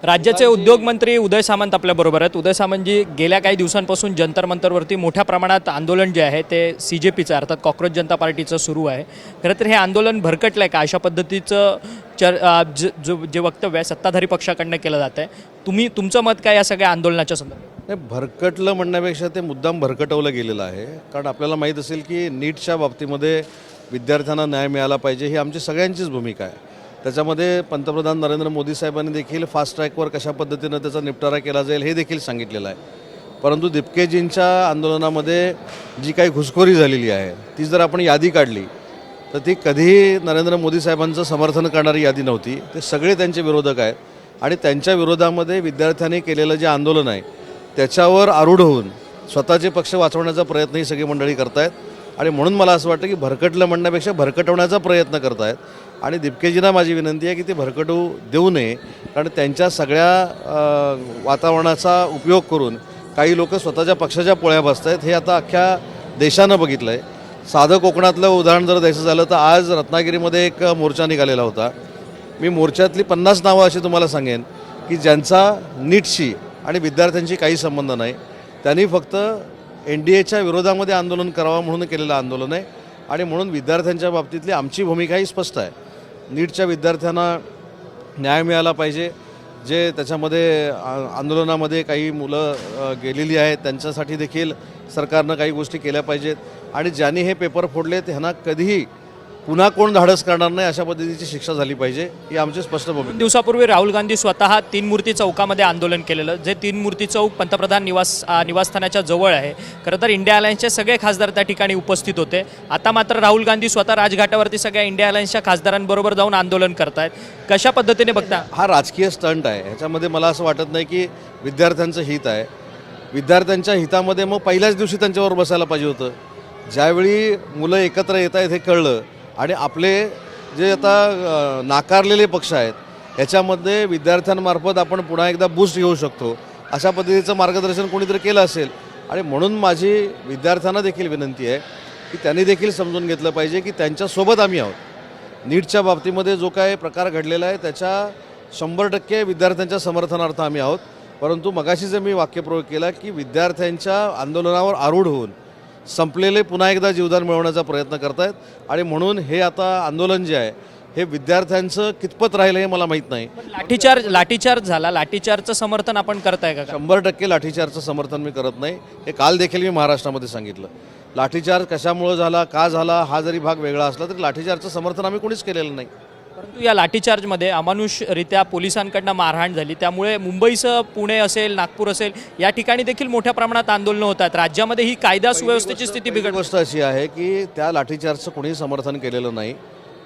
राज्याचे उद्योगमंत्री उदय सामंत आपल्याबरोबर आहेत. उदय सामंतजी, गेल्या काही दिवसांपासून जंतर मंतरवरती मोठ्या प्रमाणात आंदोलन जे आहे ते CJPचं अर्थात कॉक्रोच जनता पार्टीचं सुरू आहे. खरं तर हे आंदोलन भरकटलं आहे का? अशा पद्धतीचं जे वक्तव्य आहे सत्ताधारी पक्षाकडनं केलं जात आहे. तुमचं मत काय या सगळ्या आंदोलनाच्या संदर्भात? नाही, भरकटलं म्हणण्यापेक्षा ते मुद्दाम भरकटवलं गेलेलं आहे. कारण आपल्याला माहीत असेल की नीटच्या बाबतीमध्ये विद्यार्थ्यांना न्याय मिळाला पाहिजे ही आमची सगळ्यांचीच भूमिका आहे. त्याच्यामध्ये पंतप्रधान नरेंद्र मोदी साहेबांनी देखील फास्ट ट्रॅकवर कशा पद्धतीनं त्याचा निपटारा केला जाईल हे देखील सांगितलेलं आहे. परंतु दिपकेजींच्या आंदोलनामध्ये जी काही घुसखोरी झालेली आहे ती जर आपण यादी काढली तर ती कधीही नरेंद्र मोदी साहेबांचं समर्थन करणारी यादी नव्हती. ते सगळे त्यांचे विरोधक आहेत आणि त्यांच्या विरोधामध्ये विद्यार्थ्यांनी केलेलं जे आंदोलन आहे त्याच्यावर आरूढ होऊन स्वतःचे पक्ष वाचवण्याचा प्रयत्न ही सगळी मंडळी करत आहेत. आणि म्हणून मला असं वाटतं की भरकटलं म्हणण्यापेक्षा भरकटवण्याचा प्रयत्न करत आहेत. आणि दिपकेजींना माझी विनंती आहे की ते भरकटू देऊ नये. कारण त्यांच्या सगळ्या वातावरणाचा उपयोग करून काही लोक स्वतःच्या पक्षाच्या पोळ्या बसत आहेत. हे आता अख्ख्या देशानं बघितलं आहे. साधं कोकणातलं उदाहरण जर द्यायचं झालं तर आज रत्नागिरीमध्ये एक मोर्चा निघालेला होता. मी मोर्चातली 50 नावं अशी तुम्हाला सांगेन की ज्यांचा नीटशी आणि विद्यार्थ्यांशी काही संबंध नाही. त्यांनी फक्त NDAच्या विरोधामध्ये आंदोलन करावं म्हणून केलेलं आंदोलन आहे. आणि म्हणून विद्यार्थ्यांच्या बाबतीतली आमची भूमिकाही स्पष्ट आहे. नीटच्या विद्यार्थ्यांना न्याय मिळाला पाहिजे. जे त्याच्यामध्ये आंदोलनामध्ये काही मुलं गेलेली आहेत त्यांच्यासाठी देखील सरकारनं काही गोष्टी केल्या पाहिजेत. आणि ज्यांनी हे पेपर फोडले ह्यांना कधीही पुन्हा कोण धाडस करणार नाही अशा पद्धतीची शिक्षा झाली पाहिजे ही आमची स्पष्ट भूमिका. 2 दिवसापूर्वी राहुल गांधी स्वतः 3 मूर्ती चौकामध्ये आंदोलन केलेलं, जे 3 मूर्ती चौक पंतप्रधान निवासस्थानाच्या जवळ आहे. खरं तर इंडिया अलायन्सचे सगळे खासदार त्या ठिकाणी उपस्थित होते. आता मात्र राहुल गांधी स्वतः राजघाटावरती सगळ्या इंडिया अलायन्सच्या खासदारांबरोबर जाऊन आंदोलन करतायत. कशा पद्धतीने बघता? हा राजकीय स्टंट आहे. ह्याच्यामध्ये मला असं वाटत नाही की विद्यार्थ्यांचं हित आहे. विद्यार्थ्यांच्या हितामध्ये मग पहिल्याच दिवशी त्यांच्यावर बसायला पाहिजे होतं. ज्यावेळी मुलं एकत्र येत आहेत हे कळलं आणि आपले जे आता नाकारलेले पक्ष आहेत ह्याच्यामध्ये विद्यार्थ्यांमार्फत आपण पुन्हा एकदा बूस्ट घेऊ शकतो अशा पद्धतीचं मार्गदर्शन कोणीतरी केलं असेल. आणि म्हणून माझी विद्यार्थ्यांना देखील विनंती आहे की त्यांनी देखील समजून घेतलं पाहिजे की त्यांच्यासोबत आम्ही आहोत. नीटच्या बाबतीमध्ये जो काय प्रकार घडलेला आहे त्याच्या 100% विद्यार्थ्यांच्या समर्थनार्थ आम्ही आहोत. परंतु मगाशी जे मी वाक्यप्रयोग केला की विद्यार्थ्यांच्या आंदोलनावर आरूढ होऊन संपलेले पुन्हा एकदा जीवदान मिळवण्याचा प्रयत्न करत आहेत. आणि म्हणून हे आता आंदोलन जे आहे हे विद्यार्थ्यांचं कितपत राहिलं हे मला माहीत नाही. लाठीचार्ज झाला, लाठीचार्जचं समर्थन आपण करताय का? 100% लाठीचार्जचं समर्थन मी करत नाही. हे काल देखील मी महाराष्ट्रामध्ये सांगितलं. लाठीचार्ज कशामुळं झाला, का झाला हा जरी भाग वेगळा असला तरी लाठीचार्जचं समर्थन आम्ही कोणीच केलेलं नाही. परंतु या लाठीचार्जमध्ये अमानुषरित्या पोलिसांकडनं मारहाण झाली. त्यामुळे मुंबईसह पुणे असेल, नागपूर असेल या ठिकाणी देखील मोठ्या प्रमाणात आंदोलनं होतात. राज्यामध्ये ही कायदा सुव्यवस्थेची स्थिती बिघडली. गोष्ट अशी आहे की त्या लाठीचार्जचं कोणीही समर्थन केलेलं नाही.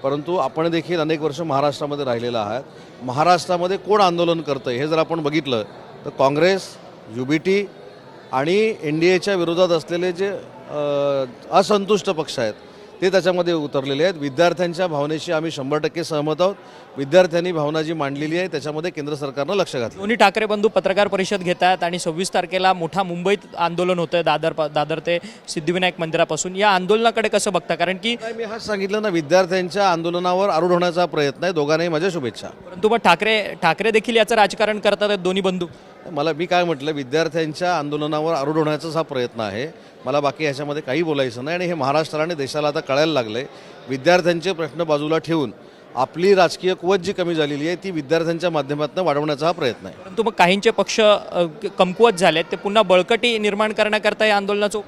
परंतु आपण देखील अनेक वर्ष महाराष्ट्रामध्ये राहिलेलं आहात. महाराष्ट्रामध्ये कोण आंदोलन करतं हे जर आपण बघितलं तर काँग्रेस, UBT आणि NDAच्या विरोधात असलेले जे असंतुष्ट पक्ष आहेत ते त्याच्यामध्ये उतरलेले आहेत. विद्यार्थ्यांच्या भावनेशी आम्ही 100% सहमत आहोत. विद्यार्थ्यांनी भावना जी मांडलेली आहे त्याच्यामध्ये केंद्र सरकारनं लक्ष घातलं. दोन्ही ठाकरे बंधू पत्रकार परिषद घेत आहेत आणि 26 तारखेला मोठा मुंबईत आंदोलन होतं दादर ते सिद्धिविनायक मंदिरापासून. या आंदोलनाकडे कसं बघता? कारण की मी हाच सांगितलं ना, विद्यार्थ्यांच्या आंदोलनावर आरूढ होण्याचा प्रयत्न आहे. दोघांनाही माझ्या शुभेच्छा. परंतु मग ठाकरे देखील याचं राजकारण करतात दोन्ही बंधू. मी काय म्हटलं, विद्यार्थ्यांच्या आंदोलनावर आरूढ होण्याचाच हा प्रयत्न आहे. मला बाकी ह्याच्यामध्ये काही बोलायचं नाही. आणि हे महाराष्ट्राला आणि देशाला आता कळायला लागलं आहे. विद्यार्थ्यांचे प्रश्न बाजूला ठेवून आपली राजकीय कुवत जी कमी झालेली आहे ती विद्यार्थ्यांच्या माध्यमातून वाढवण्याचा हा प्रयत्न आहे. परंतु मग काहींचे पक्ष कमकुवत झालेत, ते पुन्हा बळकटी निर्माण करण्याकरता या आंदोलनाचं.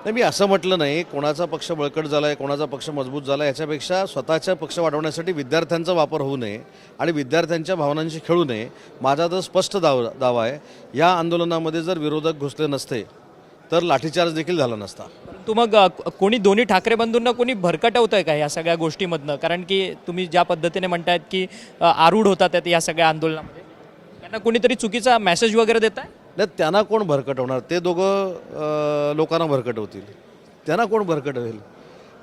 नाही, मी असं म्हटलं नाही कोणाचा पक्ष बळकट झाला आहे, कोणाचा पक्ष मजबूत झाला आहे. याच्यापेक्षा स्वतःच्या पक्ष वाढवण्यासाठी विद्यार्थ्यांचा वापर होऊ नये आणि विद्यार्थ्यांच्या भावनांशी खेळू नये. माझा तर स्पष्ट दावा आहे, या आंदोलनामध्ये जर विरोधक घुसले नसते तर लाठीचार्ज देखील झाला नसता. परंतु मग कोणी दोन्ही ठाकरे बंधूंना कोणी भरकटवतंय का या सगळ्या गोष्टीमधनं? कारण की तुम्ही ज्या पद्धतीने म्हणतायत की आरूढ होतात या सगळ्या आंदोलनामध्ये, त्यांना कोणीतरी चुकीचा मेसेज वगैरे देत आहे? नाही, त्यांना कोण भरकटवणार? ते दोघं लोकांना भरकटवतील. त्यांना कोण भरकटवेल?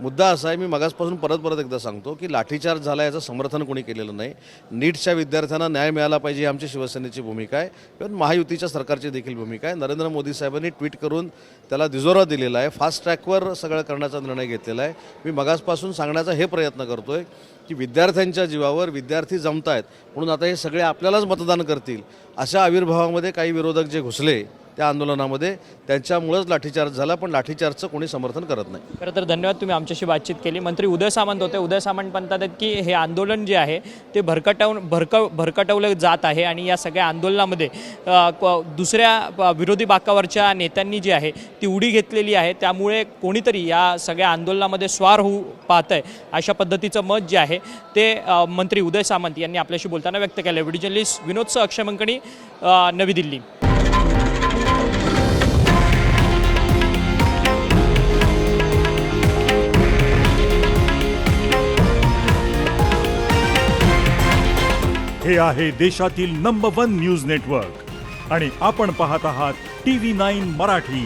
मुद्दा असा आहे, मी मगासपासून परत एकदा सांगतो की लाठीचार्ज झाला याचं समर्थन कोणी केलेलं नाही. नीटच्या विद्यार्थ्यांना न्याय मिळाला पाहिजे ही आमची शिवसेनेची भूमिका आहे, पण महायुतीच्या सरकारची देखील भूमिका आहे. नरेंद्र मोदी साहेबांनी ट्विट करून त्याला दुजोरा दिलेला आहे. फास्ट ट्रॅकवर सगळं करण्याचा निर्णय घेतलेला आहे. मी मगासपासून सांगण्याचा हे प्रयत्न करतो आहे की विद्यार्थ्यांच्या जीवावर विद्यार्थी जमत आहेत म्हणून आता हे सगळे आपल्यालाच मतदान करतील अशा आविर्भावामध्ये काही विरोधक जे घुसले त्या आंदोलनामध्ये, त्यांच्यामुळेच लाठीचार्ज झाला, पण लाठीचार्जचं कोणी समर्थन करत नाही. खरं तर धन्यवाद, तुम्ही आमच्याशी बातचीत केली. मंत्री उदय सामंत होते. उदय सामंत म्हणतात आहेत की हे आंदोलन जे आहे ते भरकटवलं जात आहे आणि या सगळ्या आंदोलनामध्ये दुसऱ्या विरोधी बाकावरच्या नेत्यांनी जी आहे ती उडी घेतलेली आहे, त्यामुळे कोणीतरी या सगळ्या आंदोलनामध्ये स्वार होऊ पाहत आहे अशा पद्धतीचं मत जे आहे ते मंत्री उदय सामंत यांनी आपल्याशी बोलताना व्यक्त केलं. व्हिडिओ जर्नलिस्ट विनोदसह अक्षय मंकणी, नवी दिल्ली. हे आहे देशातील नंबर 1 न्यूज नेटवर्क आणि आपण पाहत आहात TV9 मराठी,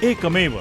एकमेव.